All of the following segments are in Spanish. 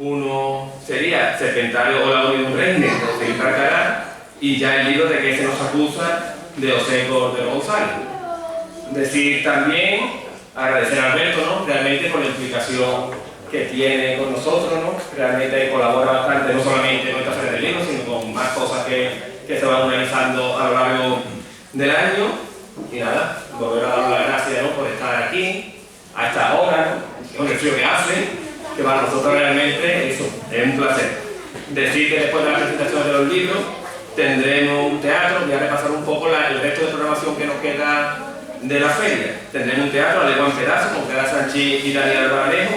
Uno sería Serpentario o la Orden de un Régimen, de José Luis Alcalá, y ya el libro de que se nos acusa, de José Cordero González. Decir también, agradecer a Alberto, ¿no? Realmente por la implicación que tiene con nosotros, ¿no? Realmente colabora bastante, no solamente con esta feria del libro, sino con más cosas que se van organizando a lo largo del año. Y nada, volver a dar las gracias, ¿no? Por estar aquí, a esta hora, ¿no? Con el frío que hace, que para nosotros realmente eso, es un placer. Decir que después de la presentación de los libros tendremos un teatro, voy a repasar un poco el resto de programación que nos queda de la feria. Tendremos un teatro, Alegua en Pedazo, con Clara Sánchez y Daniel Albaladejo.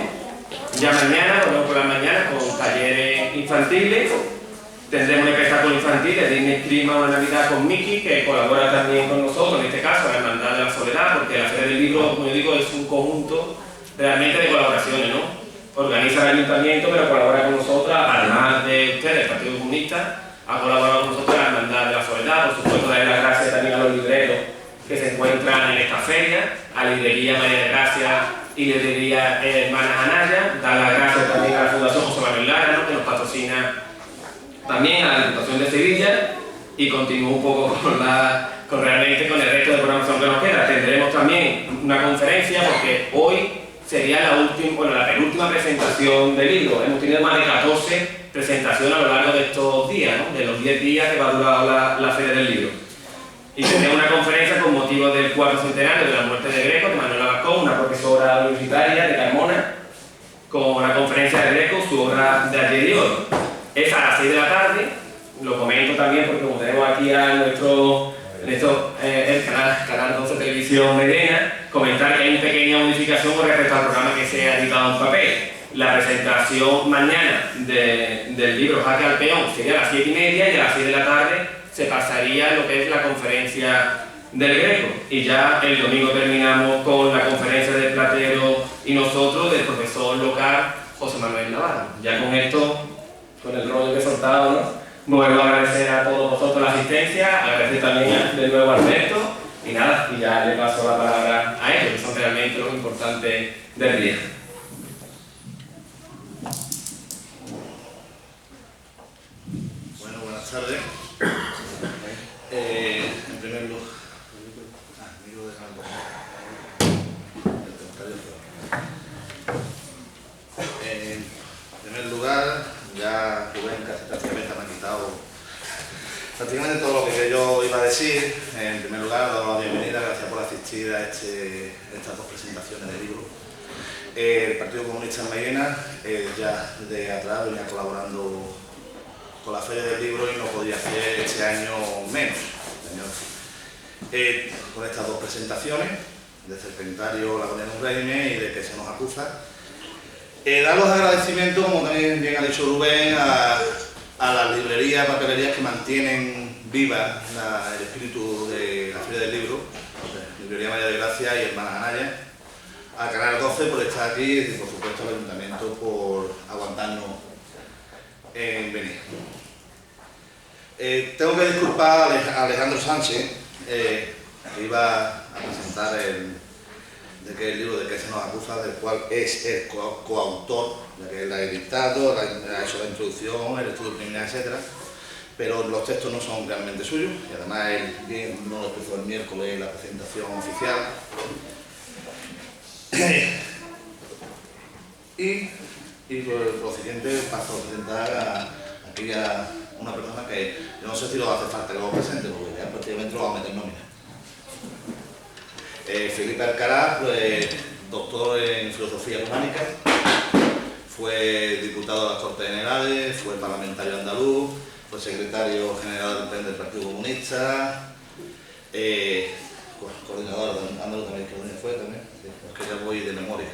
Ya mañana, volvemos por la mañana, con talleres infantiles. Tendremos un espectáculo infantil de Disney Clima una Navidad con Mickey, que colabora también con nosotros, en este caso la Hermandad de la Soledad, porque la Feria del Libro, como yo digo, es un conjunto realmente de colaboraciones, ¿no? Organiza el Ayuntamiento, pero colabora con nosotros, además de ustedes, el Partido Comunista, ha colaborado con nosotros la Hermandad de la Soledad, por supuesto, darle las gracias también a los libreros que se encuentran en esta feria, a la Librería María de Gracia y Librería Hermanas Anaya, dar las gracias también a la Fundación José Manuel Lara, ¿no? Que nos patrocina también, a la Diputación de Sevilla, y continúo un poco realmente con el resto de programación que nos queda. Tendremos también una conferencia, porque hoy sería la penúltima presentación del libro. Hemos tenido más de 14 presentaciones a lo largo de estos días, ¿no? De los 10 días que va a durar la Feria del Libro. Y tendremos una conferencia con motivo del 4º centenario de la muerte de Greco, de Manuela Bacón, una profesora universitaria de Carmona, con la conferencia de Greco, su obra de ayer y hoy. Es a las 6 de la tarde, lo comento también porque como tenemos aquí a el canal 12 Televisión Medina, comentar que hay una pequeña modificación con respecto al programa que se ha editado en papel. La presentación mañana del libro Jaque al Peón sería a las 7:30 y a las 6 de la tarde se pasaría lo que es la conferencia del Greco. Y ya el domingo terminamos con la conferencia del Platero y nosotros, del profesor local José Manuel Navarro. Ya con esto, con el rollo que he soltado, ¿no? Vuelvo a agradecer a todos vosotros la asistencia, agradecer también de nuevo a Alberto, y nada, y ya le paso la palabra a ellos, que son realmente los importantes del día. Bueno, buenas tardes. En primer lugar, ya Rubén casi prácticamente me ha quitado prácticamente todo lo que yo iba a decir. En primer lugar, doy la bienvenida, gracias por asistir a estas dos presentaciones del libro. El Partido Comunista en Mairena ya desde atrás venía colaborando con la Feria del Libro y no podía hacer este año menos. Con estas dos presentaciones, de Serpentario, la Agonía de un Régimen y de que se nos acusa. Dar los agradecimientos, como también bien ha dicho Rubén, a las librerías, papelerías que mantienen viva el espíritu de la Feria del Libro, Librería María de Gracia y Hermanas Anaya, a Canal 12 por estar aquí y por supuesto al Ayuntamiento por aguantarnos en venir. Tengo que disculpar a Alejandro Sánchez, que iba a presentar el libro de que se nos acusa, del cual es el coautor, ya que él ha editado, ha hecho la introducción, el estudio preliminar, etc. Pero los textos no son realmente suyos, y además él bien no lo expresó el miércoles en la presentación oficial. Y por lo siguiente paso a presentar aquí a una persona que yo no sé si lo hace falta que lo presente, porque ya prácticamente lo vamos a meter en nómina. Felipe Alcaraz, pues, doctor en Filosofía Románica, fue diputado de las Cortes Generales, fue parlamentario andaluz, fue secretario general del Partido Comunista, coordinador andaluz también, que fue también, porque ya voy de memoria.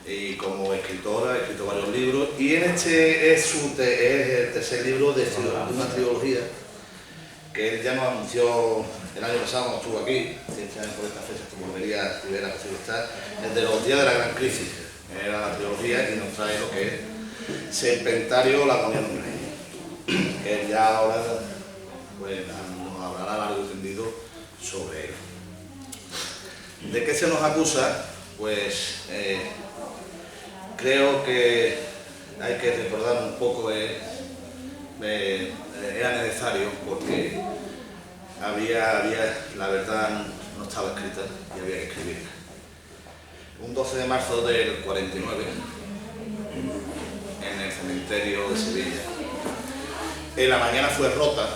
Y como escritora, ha escrito varios libros, y en este es el tercer libro de una trilogía que él ya nos anunció el año pasado cuando estuvo aquí, este año por esta fecha que volvería si hubiera posible estar, es de los días de la gran crisis, era la trilogía y nos trae lo que es Serpentario, la Agonía de un Régimen, que él ya ahora pues, nos hablará largo y tendido sobre él. ¿De qué se nos acusa? Pues creo que hay hay que recordar un poco, era necesario porque la verdad no estaba escrita y había que escribirla. Un 12 de marzo del 49, en el cementerio de Sevilla, en la mañana fue rota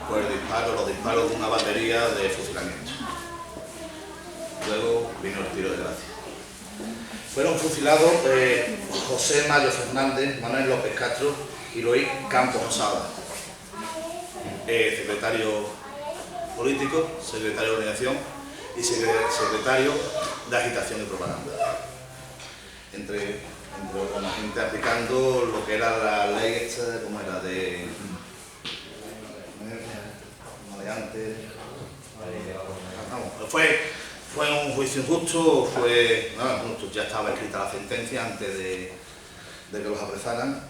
por los disparos de una batería de fusilamiento. Luego vino el tiro de gracia. Fueron fusilados José Mayo Fernández, Manuel López Castro y Luis Campos Osada, secretario político, secretario de organización y secretario de agitación y propaganda. Entre otras gente aplicando lo que era la ley esta, ¿cómo era? De maleante. Fue un juicio injusto, ya estaba escrita la sentencia antes de que los apresaran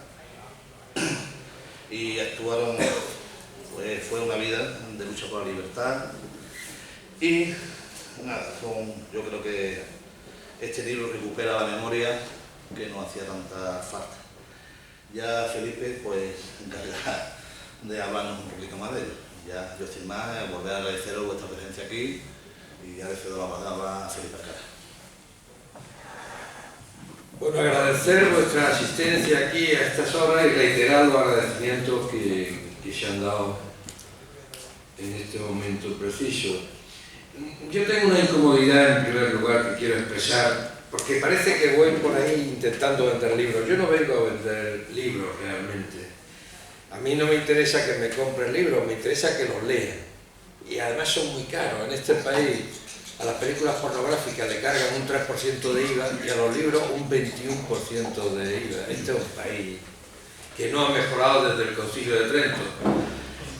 y actuaron, fue una vida de lucha por la libertad y nada, yo creo que este libro recupera la memoria que no hacía tanta falta. Ya Felipe pues encargará de hablarnos un poquito más de ello. Ya yo sin más, volver a agradeceros vuestra presencia aquí y ya le cedo la palabra a Felipe Alcalá. Bueno, agradecer vuestra asistencia aquí a estas horas y reiterar los agradecimientos que se han dado en este momento preciso. Yo tengo una incomodidad en primer lugar que quiero expresar, porque parece que voy por ahí intentando vender libros. Yo no vengo a vender libros realmente. A mí no me interesa que me compren libros, me interesa que los lean. Y además son muy caros. En este país a las películas pornográficas le cargan un 3% de IVA y a los libros un 21% de IVA. Este es un país que no ha mejorado desde el Concilio de Trento.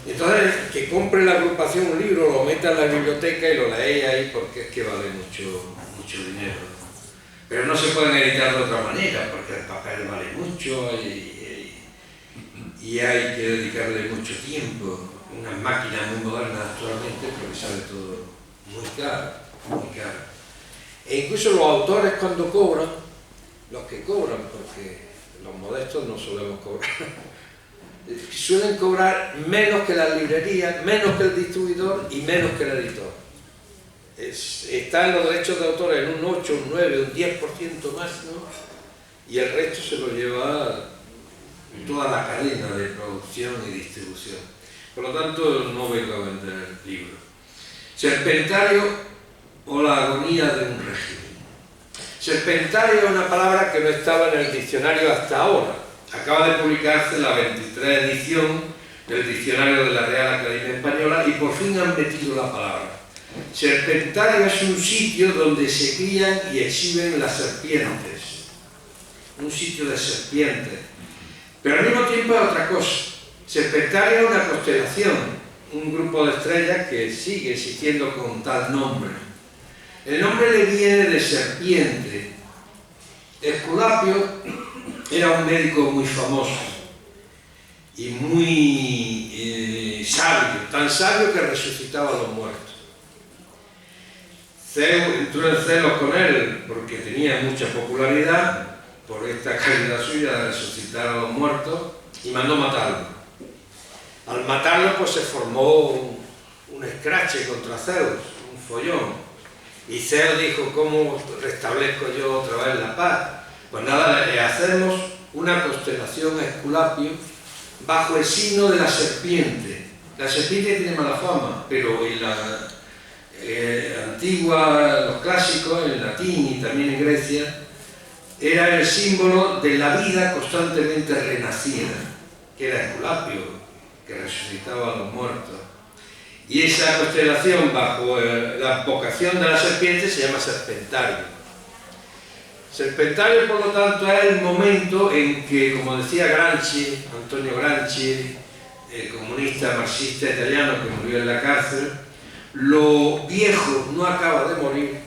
Entonces, que compre la agrupación un libro, lo meta en la biblioteca y lo leéis ahí porque es que vale mucho dinero. Pero no se pueden editar de otra manera porque el papel vale mucho y hay que dedicarle mucho tiempo. Unas máquinas muy modernas actualmente porque sale todo muy caro, muy caro. E incluso los autores cuando cobran, los que cobran, porque los modestos no solemos cobrar, suelen cobrar menos que las librerías, menos que el distribuidor y menos que el editor. Está en los derechos de autor en un 8, un 9, un 10% más, ¿no? Y el resto se lo lleva toda la cadena de producción y distribución. Por lo tanto, no vengo a vender libros. Serpentario o la agonía de un régimen. Serpentario es una palabra que no estaba en el diccionario hasta ahora. Acaba de publicarse la 23 edición del diccionario de la Real Academia Española y por fin han metido la palabra. Serpentario es un sitio donde se crían y exhiben las serpientes. Un sitio de serpientes. Pero al mismo tiempo es otra cosa. Serpentario es una constelación, un grupo de estrellas que sigue existiendo con tal nombre. El nombre le viene de serpiente. Esculapio era un médico muy famoso y muy sabio, tan sabio que resucitaba a los muertos. Zeus entró en celos con él porque tenía mucha popularidad por esta calidad suya de resucitar a los muertos y mandó matarlo. Al matarlo pues se formó un escrache contra Zeus, un follón. Y Zeus dijo, ¿cómo restablezco yo otra vez la paz? Pues nada, le hacemos una constelación a Esculapio bajo el signo de la serpiente. La serpiente tiene mala fama, pero en la antigua, los clásicos, en latín y también en Grecia, era el símbolo de la vida constantemente renacida, que era Esculapio, que resucitaba a los muertos. Y esa constelación bajo la vocación de la serpiente se llama Serpentario. Serpentario, por lo tanto, es el momento en que, como decía Gramsci, Antonio Gramsci, el comunista marxista italiano que murió en la cárcel, lo viejo no acaba de morir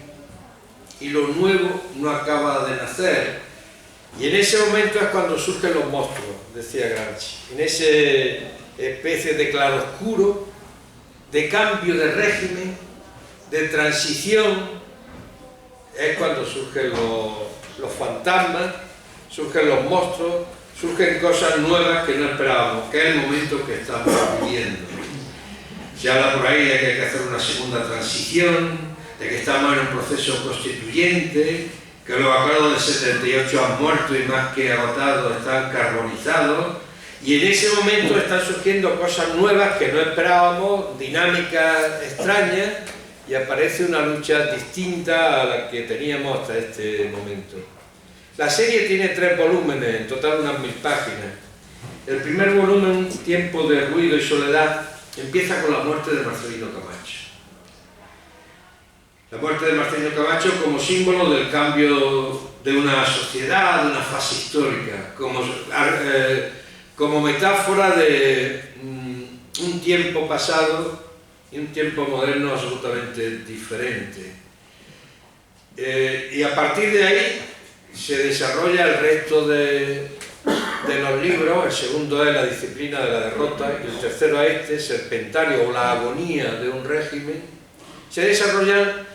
y lo nuevo no acaba de nacer. Y en ese momento es cuando surgen los monstruos, decía Gramsci, en ese especie de claroscuro, de cambio de régimen, de transición, es cuando surgen los fantasmas, surgen los monstruos surgen cosas nuevas que no esperábamos, que es el momento que estamos viviendo. Se habla por ahí de que hay que hacer una segunda transición, de que estamos en un proceso constituyente, que los acuerdos del 78 han muerto y más que agotados están carbonizados, y en ese momento están surgiendo cosas nuevas que no esperábamos, dinámicas extrañas, y aparece una lucha distinta a la que teníamos hasta este momento. La serie tiene 3 volúmenes, en total unas 1000 páginas. El primer volumen, Tiempo de ruido y soledad, empieza con la muerte de Marcelino Camacho. La muerte de Marcelino Camacho como símbolo del cambio de una sociedad, de una fase histórica, como metáfora de un tiempo pasado y un tiempo moderno absolutamente diferente. Y a partir de ahí se desarrolla el resto de los libros. El segundo es La disciplina de la derrota y el tercero es Serpentario o la agonía de un régimen. Se desarrollan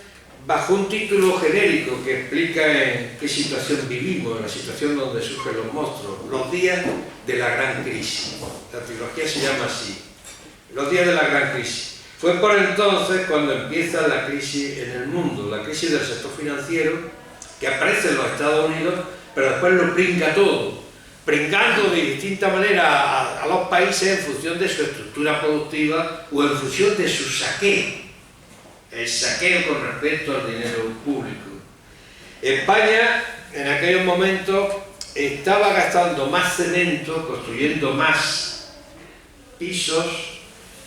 bajo un título genérico que explica en qué situación vivimos, en la situación donde surgen los monstruos, los días de la gran crisis. La trilogía se llama así, los días de la gran crisis. Fue por entonces cuando empieza la crisis en el mundo, la crisis del sector financiero, que aparece en los Estados Unidos, pero después lo pringa todo, pringando de distinta manera a los países en función de su estructura productiva o en función de su saqueo. El saqueo con respecto al dinero público. España en aquellos momentos estaba gastando más cemento, construyendo más pisos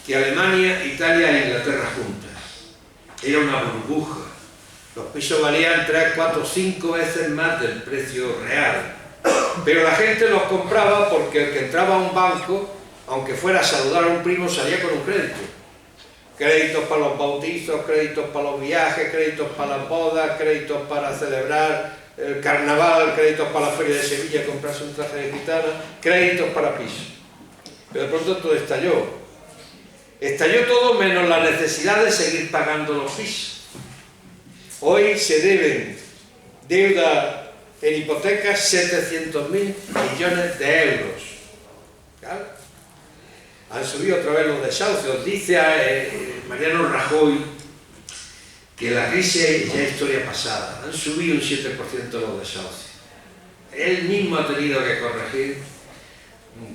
que Alemania, Italia e Inglaterra juntas. Era una burbuja. Los pisos valían 3, 4, 5 veces más del precio real. Pero la gente los compraba porque el que entraba a un banco, aunque fuera a saludar a un primo, salía con un crédito. Créditos para los bautizos, créditos para los viajes, créditos para las bodas, créditos para celebrar el carnaval, créditos para la feria de Sevilla, comprarse un traje de gitana, créditos para pisos. Pero de pronto todo estalló. Estalló todo menos la necesidad de seguir pagando los pisos. Hoy se deben deuda en hipotecas 700.000 millones de euros. ¿Claro? Han subido otra vez los desahucios. Dice Mariano Rajoy que la crisis ya es historia pasada. Han subido un 7% los desahucios. Él mismo ha tenido que corregir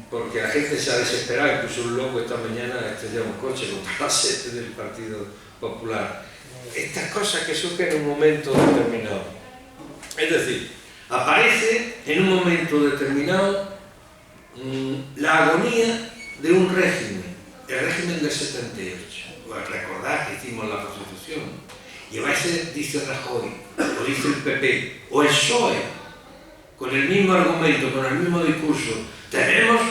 porque la gente se ha desesperado. Incluso un loco esta mañana estrelló un coche contra la sede del Partido Popular. Estas cosas que surgen en un momento determinado. Es decir, aparece en un momento determinado la agonía de un régimen, el régimen del 78. Pues recordad que hicimos la Constitución. Y a veces dice Rajoy, o dice el PP, o el PSOE, con el mismo argumento, con el mismo discurso. Tenemos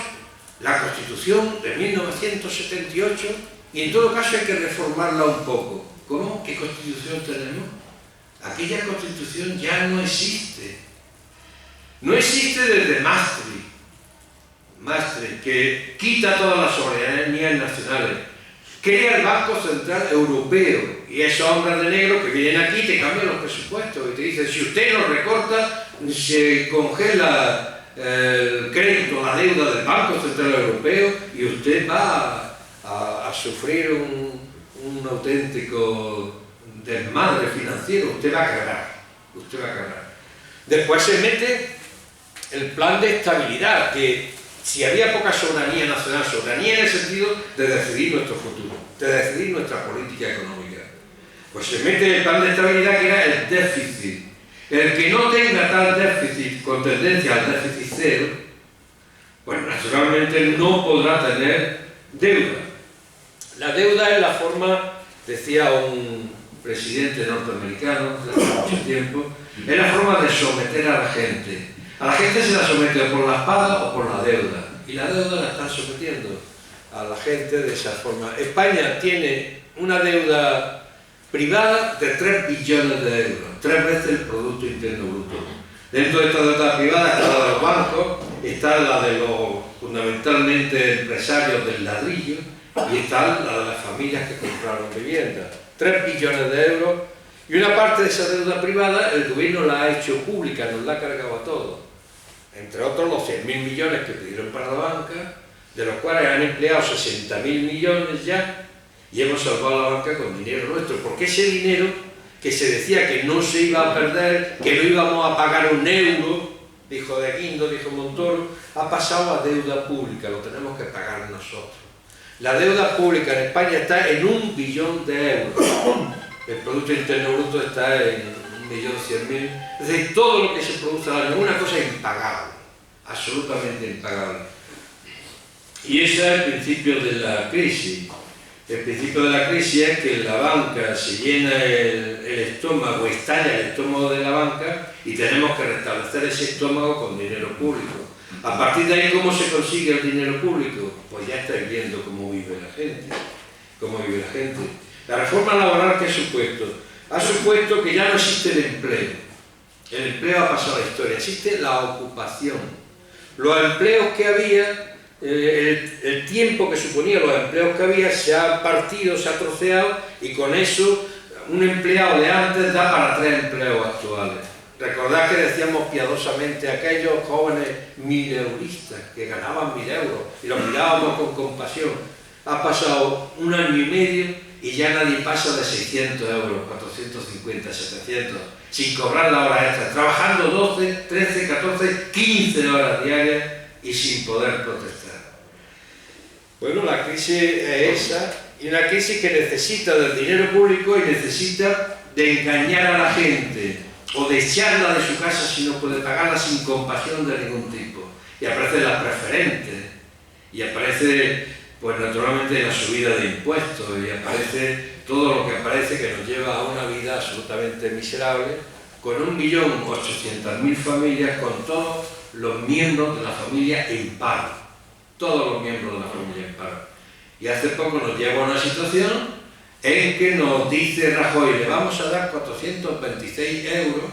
la Constitución de 1978 y en todo caso hay que reformarla un poco. ¿Cómo? ¿Qué Constitución tenemos? Aquella Constitución ya no existe. No existe desde Maastricht, que quita todas las soberanías nacionales, crea el Banco Central Europeo y esos hombres de negro que vienen aquí te cambian los presupuestos y te dicen si usted no recorta se congela el crédito, la deuda del Banco Central Europeo y usted va a sufrir un auténtico desmadre financiero, usted va a quebrar. Después se mete el plan de estabilidad, que si había poca soberanía nacional, soberanía en el sentido de decidir nuestro futuro, de decidir nuestra política económica, pues se mete el plan de estabilidad que era el déficit. El que no tenga tal déficit con tendencia al déficit cero, pues naturalmente no podrá tener deuda. La deuda es la forma, decía un presidente norteamericano hace mucho tiempo, es la forma de someter a la gente. A la gente se la somete o por la espada o por la deuda. Y la deuda la están sometiendo a la gente de esa forma. España tiene una deuda privada de 3 billones de euros, 3 veces el Producto Interno Bruto. Dentro de esta deuda privada está la de los bancos, está la de los fundamentalmente empresarios del ladrillo y está la de las familias que compraron viviendas. 3 billones de euros y una parte de esa deuda privada el gobierno la ha hecho pública, nos la ha cargado a todos. entre otros los 100.000 millones que pidieron para la banca, de los cuales han empleado 60.000 millones ya, y hemos salvado la banca con dinero nuestro, porque ese dinero que se decía que no se iba a perder, que no íbamos a pagar un euro, dijo De Guindos, dijo Montoro, ha pasado a deuda pública, lo tenemos que pagar nosotros. La deuda pública en España está en 1 billón de euros, el Producto Interno Bruto está en 1.100.000, es decir, todo lo que se produce al año, una cosa impagable, absolutamente impagable. Y ese es el principio de la crisis. El principio de la crisis es que la banca se llena el estómago, estalla el estómago de la banca y tenemos que restablecer ese estómago con dinero público. A partir de ahí, ¿cómo se consigue el dinero público? Pues ya estáis viendo cómo vive la gente. Cómo vive la gente. La reforma laboral, ¿qué ha supuesto? Ha supuesto que ya no existe el empleo. El empleo ha pasado a la historia, existe la ocupación. Los empleos que había, el tiempo que suponía los empleos que había se ha partido, se ha troceado y con eso un empleado de antes da para 3 empleos actuales. Recordad que decíamos piadosamente aquellos jóvenes 1000euristas que ganaban 1.000 euros y los mirábamos con compasión. Ha pasado 1 año y medio y ya nadie pasa de 600 euros, 450, 700, sin cobrar la hora extra, trabajando 12, 13, 14, 15 horas diarias y sin poder protestar. Bueno, la crisis es esa, y una crisis que necesita del dinero público y necesita de engañar a la gente o de echarla de su casa si no puede pagarla sin compasión de ningún tipo. Y aparecen las preferentes, y aparece, pues naturalmente, la subida de impuestos, y aparece todo lo que aparece que nos lleva a una vida absolutamente miserable, con 1.800.000 familias, con todos los miembros de la familia en paro. Todos los miembros de la familia en paro. Y hace poco nos lleva a una situación en que nos dice Rajoy, le vamos a dar 426 euros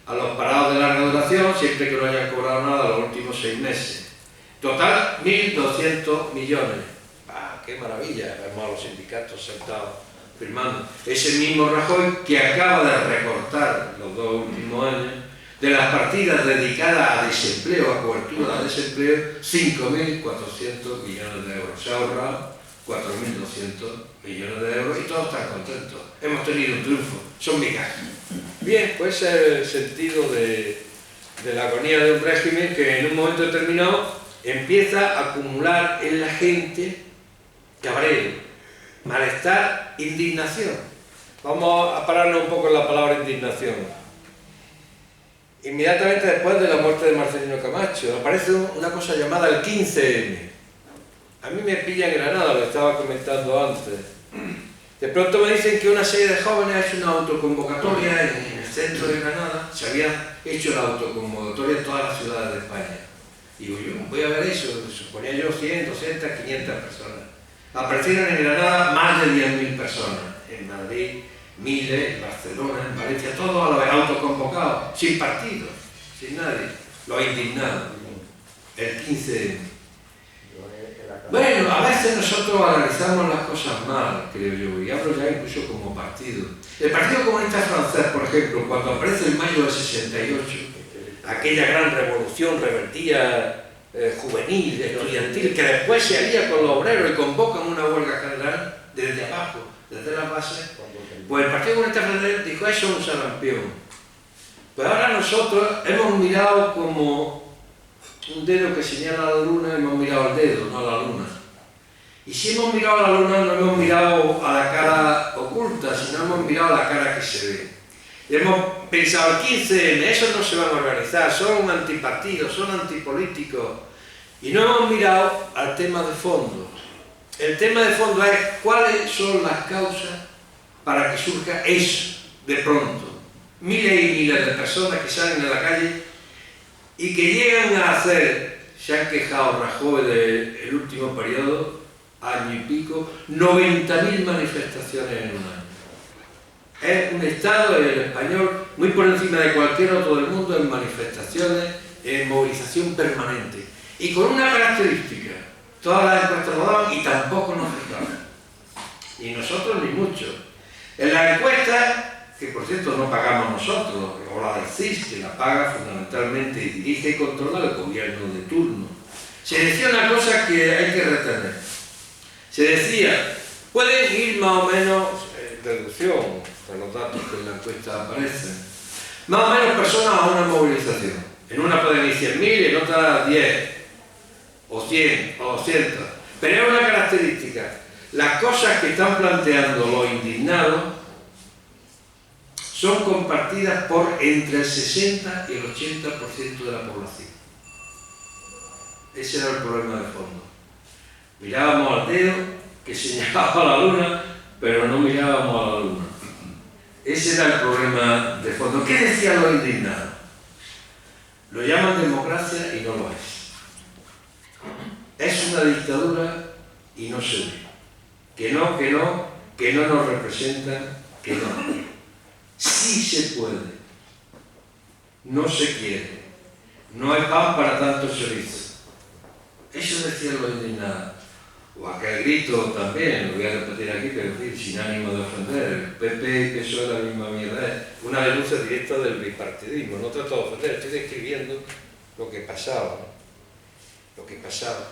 a los parados de larga duración, siempre que no hayan cobrado nada los últimos 6 meses. Total, 1.200 millones. ¡Ah, qué maravilla! Vemos a los sindicatos sentados firmando. Ese mismo Rajoy que acaba de recortar los 2 últimos años de las partidas dedicadas a desempleo, a cobertura de desempleo, 5.400 millones de euros. Se ha ahorrado 4.200 millones de euros y todos están contentos. Hemos tenido un triunfo, son migajas. Bien, pues es el sentido de la agonía de un régimen que en un momento determinado empieza a acumular en la gente cabreo, malestar, indignación. Vamos a pararnos un poco en la palabra indignación. Inmediatamente después de la muerte de Marcelino Camacho aparece una cosa llamada el 15M. A mí me pilla en Granada, lo estaba comentando antes. De pronto me dicen que una serie de jóvenes ha hecho una autoconvocatoria en el centro de Granada. Se había hecho la autoconvocatoria en todas las ciudades de España. Y digo yo, voy a ver eso, suponía yo 100, 200, 500 personas. Aparecieron en Granada más de 10.000 personas. En Madrid, miles, en Barcelona, en Valencia, todos a la vez autoconvocados, sin partido, sin nadie. Los indignados. El 15M. Bueno, a veces nosotros analizamos las cosas mal, creo yo, y hablo ya incluso como partido. El Partido Comunista Francés, por ejemplo, cuando aparece en mayo del 68, aquella gran revolución revertida, juvenil, estudiantil, que después se alía con los obreros y convocan una huelga general desde abajo, desde las bases, pues el Partido Comunista Francés dijo, eso es un sarampión. Pues ahora nosotros hemos mirado como un dedo que señala a la luna, hemos mirado al dedo, no a la luna. Y si hemos mirado a la luna, no hemos mirado a la cara oculta, sino hemos mirado a la cara que se ve. Y hemos pensado, el 15M, esos no se van a organizar, son antipartidos, son antipolíticos. Y no hemos mirado al tema de fondo. El tema de fondo es cuáles son las causas para que surja eso de pronto. Miles y miles de personas que salen a la calle y que llegan a hacer, se han quejado Rajoy del último periodo, año y pico, 90.000 manifestaciones en un año. Es un Estado, el español, muy por encima de cualquier otro del mundo en manifestaciones, en movilización permanente. Y con una característica, todas las encuestas lo daban y tampoco nos fijaban. Y nosotros ni mucho. En las encuestas que por cierto no pagamos nosotros, o la del CIS, que la paga fundamentalmente y dirige y controla el gobierno de turno. Se decía una cosa que hay que retener. Se decía, pueden ir más o menos, deducción, por los datos que en la encuesta aparecen, más o menos personas a una movilización. En una pueden ir 100.000, en otra 10, o 100, o 200. Pero es una característica. Las cosas que están planteando los indignados son compartidas por entre el 60 y el 80% de la población. Ese era el problema de fondo. Mirábamos al dedo que señalaba a la luna, pero no mirábamos a la luna. Ese era el problema de fondo. ¿Qué decían los indignados? Lo llaman democracia y no lo es. Es una dictadura y no se ve. Que no nos representan, que no. Sí se puede. No se quiere. No hay pan para tanto chorizo. Eso decían los indignados. O aquel grito también, lo voy a repetir aquí, pero sin ánimo de ofender. El PP y PSOE es la misma mierda. Una denuncia directa del bipartidismo. No trato de ofender, estoy describiendo lo que pasaba. Lo que pasaba.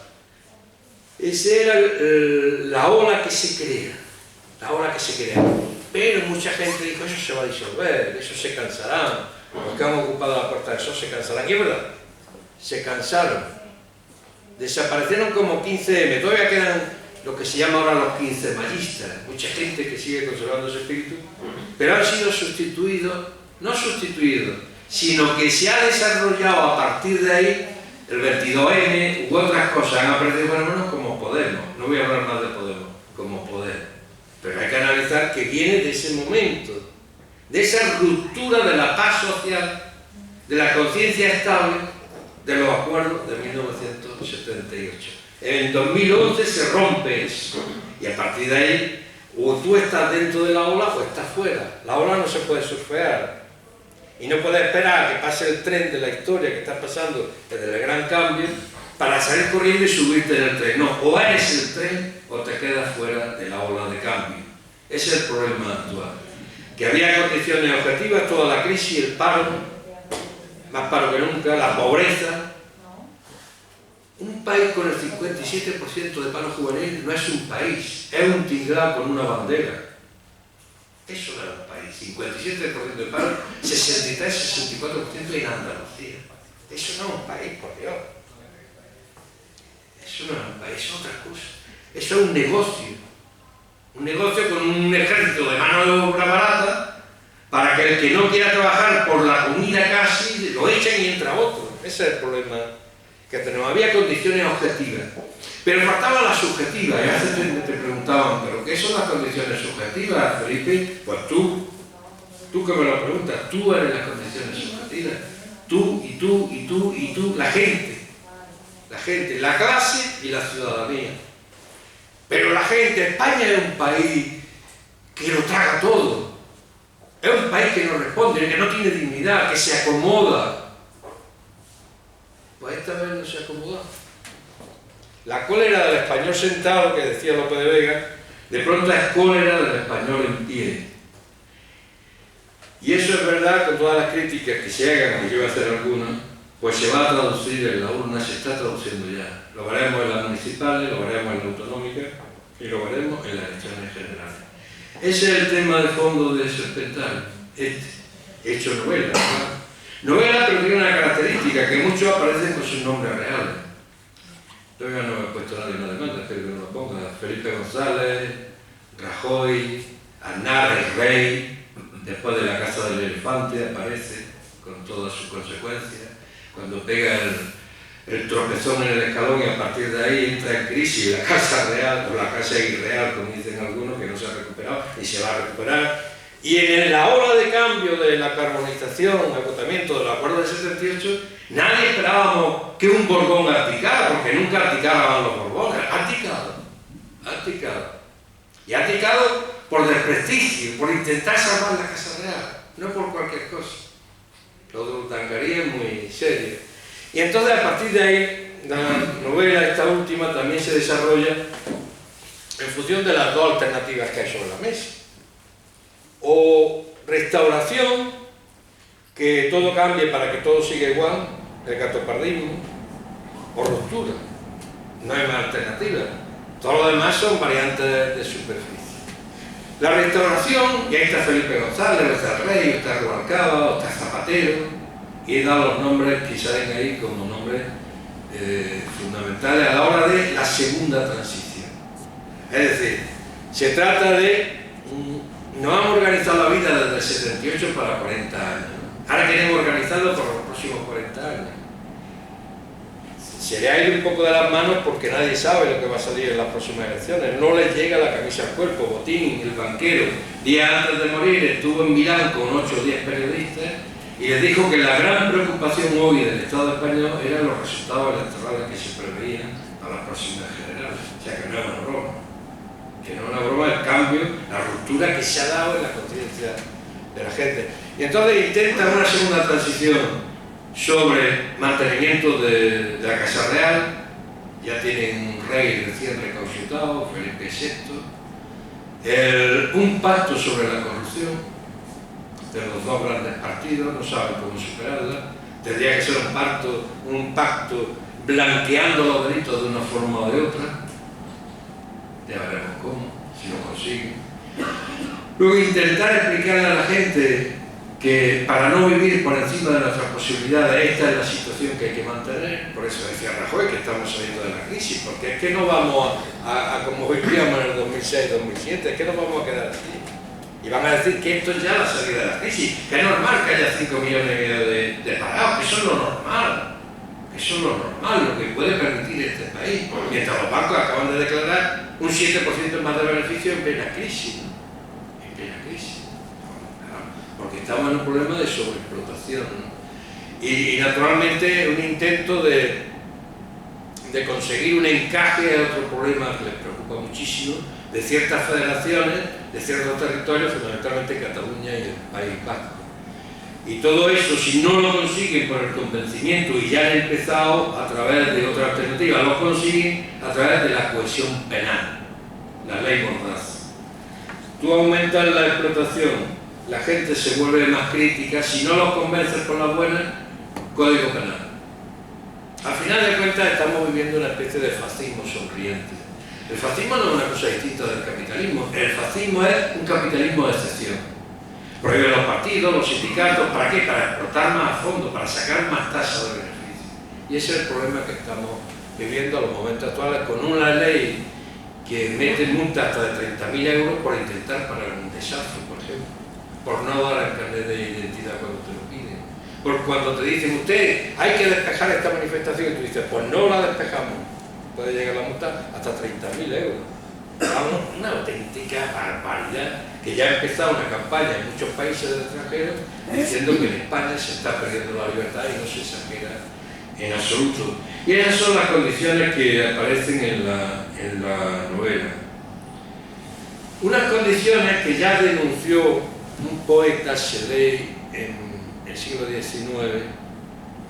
Esa era la ola que se crea. La ola que se crea. Pero mucha gente dijo, eso se va a disolver, eso se cansarán. Los que han ocupado la puerta del sol se cansarán. Y es verdad, se cansaron. Desaparecieron como 15M, todavía quedan lo que se llama ahora los 15 mayistas, mucha gente que sigue conservando ese espíritu, pero han sido sustituidos, no sustituidos, sino que se ha desarrollado a partir de ahí el 22M u otras cosas, han aparecido fenómenos como Podemos, no voy a hablar más de Podemos, como Podemos, pero hay que analizar que viene de ese momento, de esa ruptura de la paz social, de la conciencia estable, de los acuerdos de 1978. En 2011 se rompe eso, y a partir de ahí, o tú estás dentro de la ola o estás fuera. La ola no se puede surfear, y no puedes esperar a que pase el tren de la historia que está pasando desde el gran cambio, para salir corriendo y subirte en el tren. No, o eres el tren o te quedas fuera de la ola de cambio. Ese es el problema actual. Que había condiciones objetivas, toda la crisis, el paro, más paro que nunca, la pobreza. Un país con el 57% de paro juvenil no es un país, es un tinglado con una bandera. Eso no es un país. 57% de paro, 63-64% en Andalucía. Eso no es un país, por Dios. Eso no es un país, es otra cosa. Eso es un negocio. Un negocio con un ejército de mano de obra barata, para que el que no quiera trabajar por la comida casi, lo echen y entra otro. Ese es el problema que tenemos. Había condiciones objetivas, pero faltaba la subjetiva. Y a veces te preguntaban, ¿pero qué son las condiciones subjetivas, Felipe? Pues tú que me lo preguntas, tú eres las condiciones subjetivas. Tú, y tú, y tú, y tú, la gente, la clase y la ciudadanía. Pero la gente, España es un país que lo traga todo. Es un país que no responde, que no tiene dignidad, que se acomoda. Pues esta vez no se acomoda. La cólera del español sentado, que decía López de Vega, de pronto es cólera del español en pie. Y eso es verdad, con todas las críticas que se hagan, aunque yo voy a hacer algunas, pues se va a traducir en la urna, se está traduciendo ya. Lo veremos en las municipales, lo veremos en la autonómica y lo veremos en las elecciones generales. Ese es el tema de fondo de Serpentario, hecho novela, ¿no? Novela, pero tiene una característica, que muchos aparecen con sus nombres reales. Todavía no me he puesto nadie una demanda, espero que no lo ponga. Felipe González, Rajoy, Aznar el Rey, después de la Casa del Elefante aparece, con todas sus consecuencias. Cuando pega el tropezón en el escalón y a partir de ahí entra en crisis la Casa Real, o la Casa Irreal, como dicen algunos, que no se ha recuperado y se va a recuperar. Y en la ola de cambio de la carbonización, agotamiento del acuerdo del 78, nadie esperábamos que un Borbón abdicara, porque nunca abdicaban los Borbones. Ha abdicado. Y ha abdicado por desprestigio, por intentar salvar la Casa Real, no por cualquier cosa. Lo de Urdangarín es muy serio. Y entonces, a partir de ahí, la novela, esta última, también se desarrolla en función de las dos alternativas que hay sobre la mesa. O restauración, que todo cambie para que todo siga igual, el gatopardismo, o ruptura. No hay más alternativa. Todo lo demás son variantes de superficie. La restauración, y ahí está Felipe González, está Rey, está Rubalcaba, está Zapatero, y he dado los nombres que salen ahí como nombres fundamentales a la hora de la segunda transición. Es decir, se trata de... Nos hemos organizado la vida desde el 78 para 40 años. Ahora queremos organizarlo por los próximos 40 años. Se le ha ido un poco de las manos porque nadie sabe lo que va a salir en las próximas elecciones. No les llega la camisa al cuerpo. Botín, el banquero, días antes de morir, estuvo en Milán con 8 o 10 periodistas y les dijo que la gran preocupación hoy del Estado español eran los resultados electorales que se preveían a las próximas generales. O sea que no es una broma. Que no es una broma el cambio, la ruptura que se ha dado en la conciencia de la gente. Y entonces intentan una segunda transición sobre mantenimiento de la Casa Real. Ya tienen un rey recién recauchutado, Felipe VI, un pacto sobre la corrupción de los dos grandes partidos, no saben cómo superarla. Tendría que ser un pacto blanqueando los delitos de una forma o de otra. Ya veremos cómo, si lo consiguen. Luego intentar explicarle a la gente que para no vivir por encima de nuestras posibilidades, esta es la situación que hay que mantener. Por eso decía Rajoy que estamos saliendo de la crisis, porque es que no vamos a como vivíamos en el 2006-2007, es que no vamos a quedar así. Y van a decir que esto es ya la salida de la crisis, que es normal que haya 5 millones y medio de parados, que eso es lo normal. Eso es lo normal, lo que puede permitir este país. Mientras los bancos acaban de declarar un 7% más de beneficio en plena crisis. En plena crisis. Porque estamos en un problema de sobreexplotación, ¿no? Y naturalmente un intento de conseguir un encaje a otro problema que les preocupa muchísimo, de ciertas federaciones, de ciertos territorios, fundamentalmente Cataluña y el País Vasco. Y todo eso, si no lo consiguen por el convencimiento, y ya han empezado a través de otra alternativa, lo consiguen a través de la cohesión penal, la ley Mordaza. Tú aumentas la explotación, la gente se vuelve más crítica, si no los convences por las buenas, código penal. Al final de cuentas estamos viviendo una especie de fascismo sonriente. El fascismo no es una cosa distinta del capitalismo, el fascismo es un capitalismo de excepción. Prohíben los partidos, los sindicatos, ¿para qué? Para explotar más a fondo, para sacar más tasa de beneficio. Y ese es el problema que estamos viviendo a los momentos actuales, con una ley que mete multas hasta de 30.000 euros por intentar parar un desastre, por ejemplo, por no dar el carnet de identidad cuando te lo piden. Por cuando te dicen, usted, hay que despejar esta manifestación, y tú dices, pues no la despejamos. Puede llegar la multa hasta 30.000 euros. Una auténtica barbaridad, que ya ha empezado una campaña en muchos países del extranjero diciendo que en España se está perdiendo la libertad y no se exagera en absoluto. Y esas son las condiciones que aparecen en la novela. Unas condiciones que ya denunció un poeta Shelley en el siglo XIX,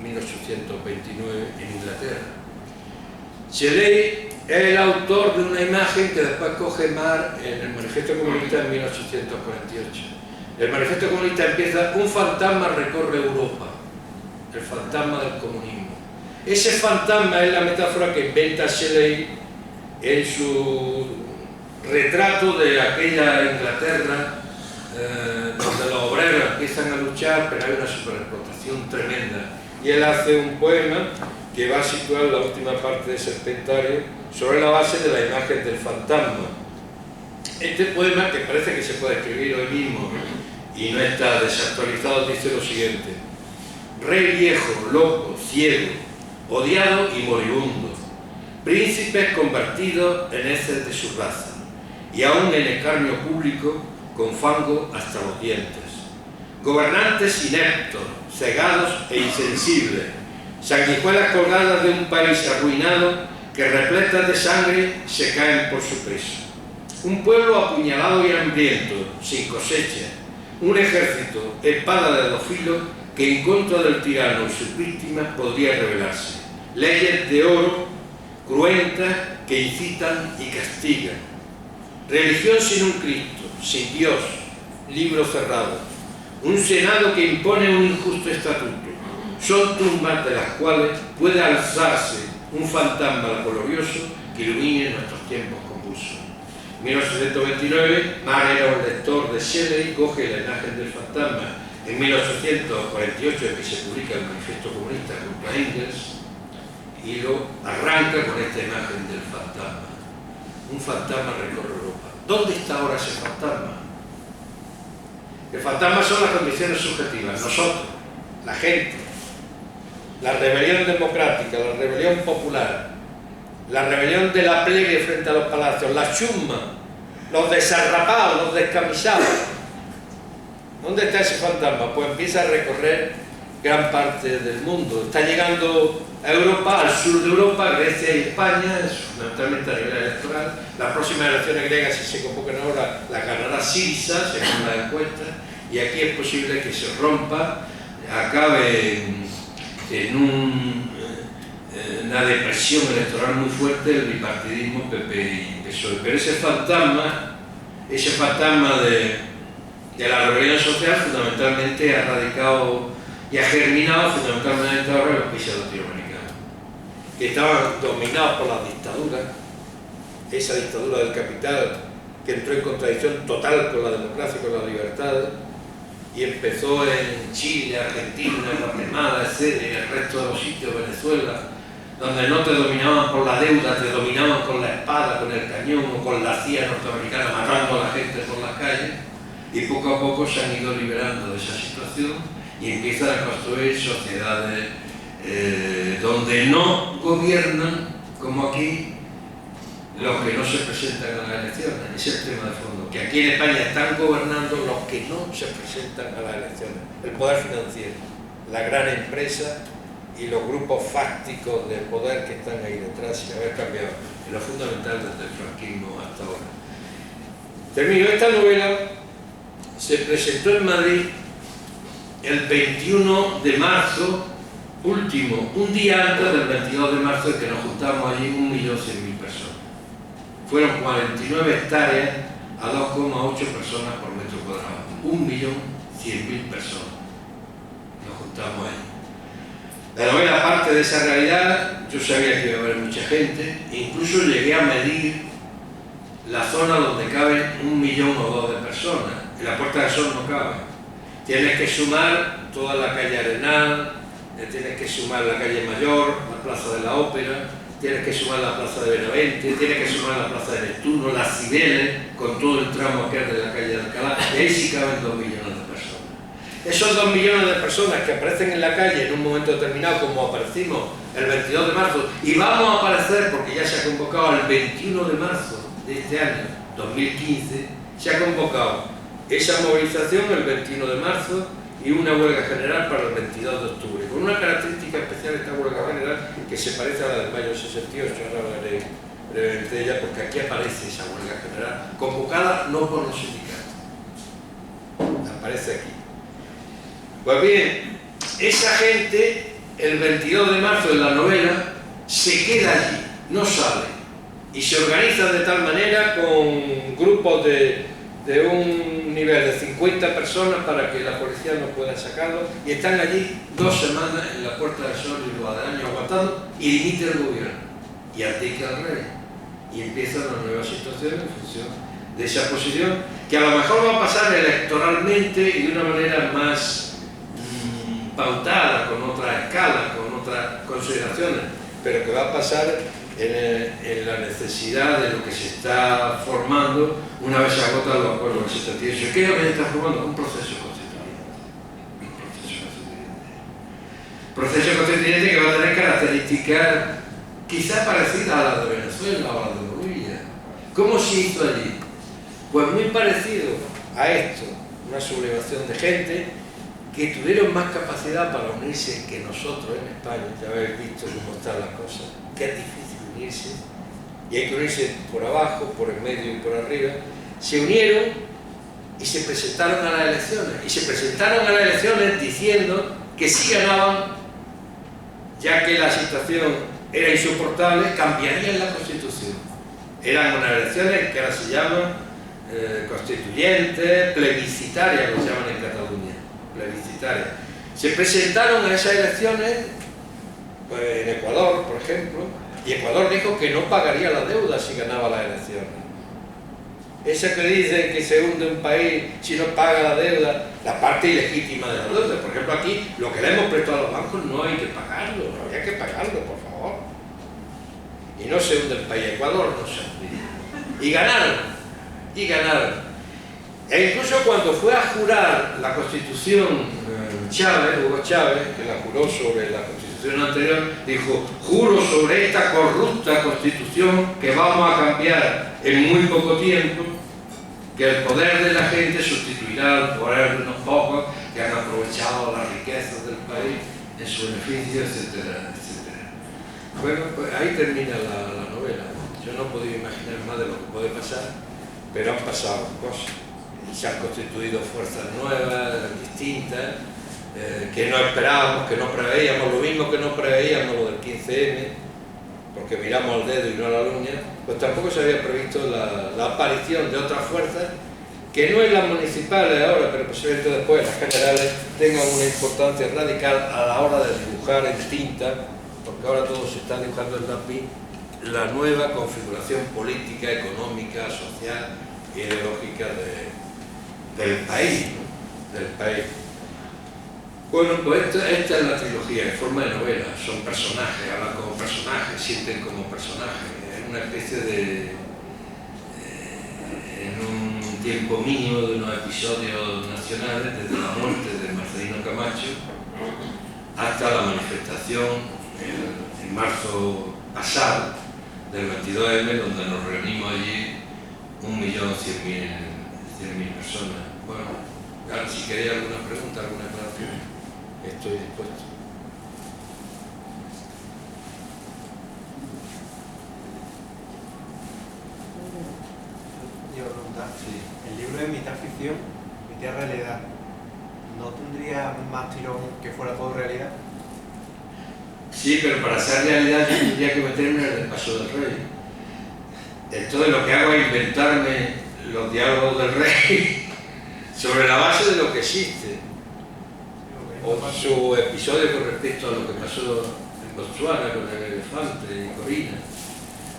1829, en Inglaterra. Shelley es el autor de una imagen que después coge Marx en el Manifiesto Comunista en 1848. El Manifiesto Comunista empieza: un fantasma recorre Europa, el fantasma del comunismo. Ese fantasma es la metáfora que inventa Shelley en su retrato de aquella Inglaterra donde los obreros empiezan a luchar, pero hay una superexplotación tremenda. Y él hace un poema que va a situar la última parte de Serpentario sobre la base de la imagen del fantasma. Este poema, que parece que se puede escribir hoy mismo y no está desactualizado, dice lo siguiente: rey viejo, loco, ciego, odiado y moribundo, príncipes convertidos en heces de su raza, y aún en escarnio público con fango hasta los dientes, gobernantes ineptos, cegados e insensibles, sanguijuelas colgadas de un país arruinado que repletas de sangre se caen por su peso. Un pueblo apuñalado y hambriento, sin cosecha, un ejército, espada de dos filos, que en contra del tirano y sus víctimas podría rebelarse. Leyes de oro, cruentas, que incitan y castigan. Religión sin un Cristo, sin Dios, libro cerrado. un Senado que impone un injusto estatuto. Son tumbas de las cuales puede alzarse un fantasma glorioso que ilumine nuestros tiempos convulsos. En 1829, Marx era un lector de Shelley, coge la imagen del fantasma en 1848, en que se publica el Manifiesto Comunista junto a Engels, y lo arranca con esta imagen del fantasma. Un fantasma recorre Europa. ¿Dónde está ahora ese fantasma? El fantasma son las condiciones subjetivas, nosotros, la gente, la rebelión democrática, la rebelión popular, la rebelión de la plebe frente a los palacios, la chusma, los desarrapados, los descamisados. ¿Dónde está ese fantasma? Pues empieza a recorrer gran parte del mundo. Está llegando a Europa, al sur de Europa, Grecia y España, fundamentalmente a nivel electoral. Las próximas elecciones griegas, si se convocan ahora, las ganará Syriza, según las encuestas, y aquí es posible que se rompa, acabe en una depresión electoral muy fuerte el bipartidismo PP y PSOE. Pero ese fantasma de la rebelión social fundamentalmente ha radicado y ha germinado fundamentalmente ahora en los países latinoamericanos, que estaban dominados por la dictadura, esa dictadura del capital que entró en contradicción total con la democracia y con la libertad, y empezó en Chile, Argentina, Guatemala, etc., y el resto de los sitios, Venezuela, donde no te dominaban por la deuda, te dominaban con la espada, con el cañón o con la CIA norteamericana matando a la gente por las calles, y poco a poco se han ido liberando de esa situación y empiezan a construir sociedades donde no gobiernan, como aquí, los que no se presentan a las elecciones. Ese es el tema de fondo, que aquí en España están gobernando los que no se presentan a las elecciones. El poder financiero, la gran empresa y los grupos fácticos de poder que están ahí detrás sin haber cambiado en lo fundamental desde el franquismo hasta ahora. Termino. Esta novela se presentó en Madrid el 21 de marzo último, un día antes del 22 de marzo, en que nos juntamos allí 1.100.000 personas. Fueron 49 hectáreas a 2,8 personas por metro cuadrado. 1.100.000 personas. Nos juntamos allí. La novela parte de esa realidad. Yo sabía que iba a haber mucha gente, e incluso llegué a medir la zona donde caben 1 millón o 2 de personas. En la Puerta del Sol no cabe. Tienes que sumar toda la calle Arenal, tienes que sumar la calle Mayor, la Plaza de la Ópera, tienes que sumar la Plaza de Benavente, tienes que sumar la Plaza de Neptuno, las Cibeles, con todo el tramo que es de la calle de Alcalá, y ahí sí caben 2 millones de personas. Esos 2 millones de personas que aparecen en la calle en un momento determinado, como aparecimos el 22 de marzo, y vamos a aparecer, porque ya se ha convocado el 21 de marzo de este año, 2015, se ha convocado esa movilización el 21 de marzo y una huelga general para el 22 de octubre, con una característica especial esta huelga general que se parece a la del mayo 68, ahora hablaré brevemente de ella, porque aquí aparece esa huelga general, convocada no por los sindicatos, aparece aquí. Pues bien, esa gente, el 22 de marzo en la novela, se queda allí, no sale, y se organiza de tal manera con grupos de un nivel de 50 personas para que la policía no pueda sacarlo, y están allí 2 semanas en la Puerta del Sol y lo de año aguantando, y dimite el gobierno y abdica al rey, y empieza una nueva situación en función de esa posición, que a lo mejor va a pasar electoralmente y de una manera más pautada, con otra escala, con otras consideraciones, pero que va a pasar en la necesidad de lo que se está formando una vez se agotan los acuerdos del 78. ¿Qué es lo que se está formando? Un proceso constituyente. Proceso constituyente que va a tener características quizás parecidas a las de Venezuela o a las de Bolivia. ¿Cómo se hizo allí? Pues muy parecido a esto, una sublevación de gente que tuvieron más capacidad para unirse que nosotros en España. Ya habéis visto cómo están las cosas, que es difícil unirse, y hay que unirse por abajo, por el medio y por arriba. Se unieron y se presentaron a las elecciones, y se presentaron a las elecciones diciendo que si ganaban, ya que la situación era insoportable, cambiarían la Constitución. Eran unas elecciones que ahora se llaman constituyentes, plebiscitarias, lo llaman en Cataluña. plebiscitarias. Se presentaron a esas elecciones pues, en Ecuador, por ejemplo, y Ecuador dijo que no pagaría la deuda si ganaba las elecciones. Esa que dice que se hunde un país si no paga la deuda, la parte ilegítima de la deuda. Por ejemplo, aquí lo que le hemos prestado a los bancos no hay que pagarlo, no habría que pagarlo, por favor. Y no se hunde el país, Ecuador no se hunde. Y ganaron. E incluso cuando fue a jurar la Constitución Hugo Chávez, que la juró sobre la Constitución anterior, dijo: juro sobre esta corrupta Constitución que vamos a cambiar en muy poco tiempo, que el poder de la gente sustituirá al poder de unos pocos que han aprovechado las riquezas del país en su beneficio, etcétera, etcétera. Bueno, pues ahí termina la novela. Yo no podía imaginar más de lo que puede pasar, pero han pasado cosas. Se han constituido fuerzas nuevas, distintas, que no esperábamos, que no preveíamos, lo mismo que no preveíamos lo del 15M, porque miramos al dedo y no a la uña, pues tampoco se había previsto la aparición de otras fuerzas que no en las municipales ahora, pero posiblemente después las generales tengan una importancia radical a la hora de dibujar en tinta, porque ahora todo se está dibujando en lápiz, la nueva configuración política, económica, social y ideológica del país, ¿no? Del país. Bueno, pues esta es la trilogía en forma de novela, son personajes, hablan como personajes, sienten como personajes, es una especie de, en un tiempo mínimo de unos episodios nacionales, desde la muerte de Marcelino Camacho hasta la manifestación en marzo pasado del 22M, donde nos reunimos allí 1.100.000 personas. Bueno, claro, si queréis alguna pregunta, alguna aclaración, estoy dispuesto. Yo preguntar, el libro de mitad ficción, mitad realidad, ¿no tendría más tirón que fuera todo realidad? Sí, pero para hacer realidad yo tendría que meterme en el paso del rey. Entonces lo que hago es inventarme los diálogos del rey sobre la base de lo que existe. O su episodio con respecto a lo que pasó en Botswana con el elefante y Corina,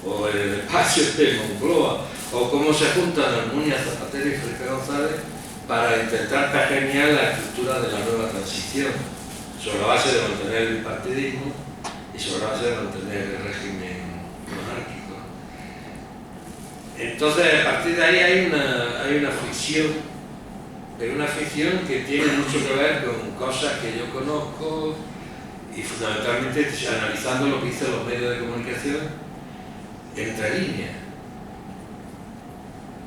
o el espacio de Moncloa, o cómo se juntan Almunia, Zapatero y Felipe González para intentar pergeñar la estructura de la nueva transición, sobre la base de mantener el bipartidismo y sobre la base de mantener el régimen monárquico. Entonces, a partir de ahí hay una ficción, pero una ficción que tiene mucho que ver con cosas que yo conozco y fundamentalmente analizando lo que dicen los medios de comunicación entre líneas.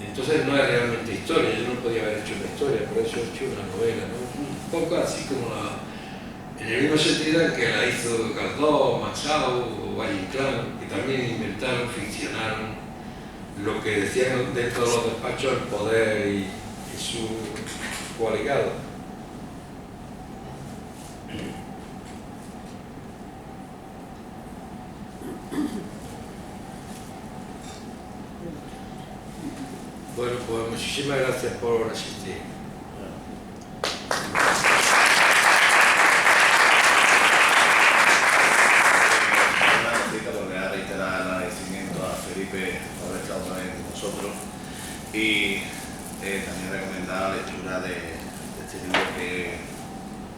Entonces no es realmente historia, yo no podía haber hecho una historia, por eso he hecho una novela, ¿no? Un poco así como en el mismo sentido en que la hizo Caldós, Machado o Valle Inclán, que también inventaron, ficcionaron lo que decían dentro de los despachos el poder y su coaligado. Bueno, pues muchísimas gracias por asistir. Una cosita, porque a reiterar el agradecimiento a Felipe por haber estado otra vez con nosotros y también recomendar la lectura de este libro que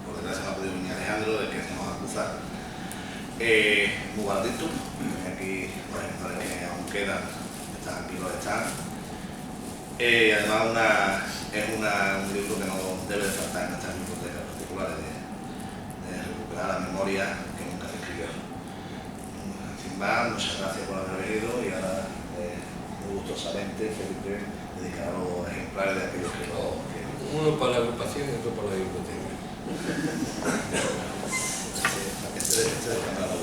por desgracia no ha podido venir Alejandro, de que se nos acusa. Muy baratito, aquí los ejemplares que aún quedan, están aquí los están. Además es un libro que no debe de faltar en estas bibliotecas particulares de recuperar la memoria que nunca se escribió. Sin más, muchas gracias por haber venido y ahora muy gustosamente Felipe dedicará los ejemplares de aquellos que lo quieren. Uno para la agrupación y otro para la biblioteca. Este es el canal.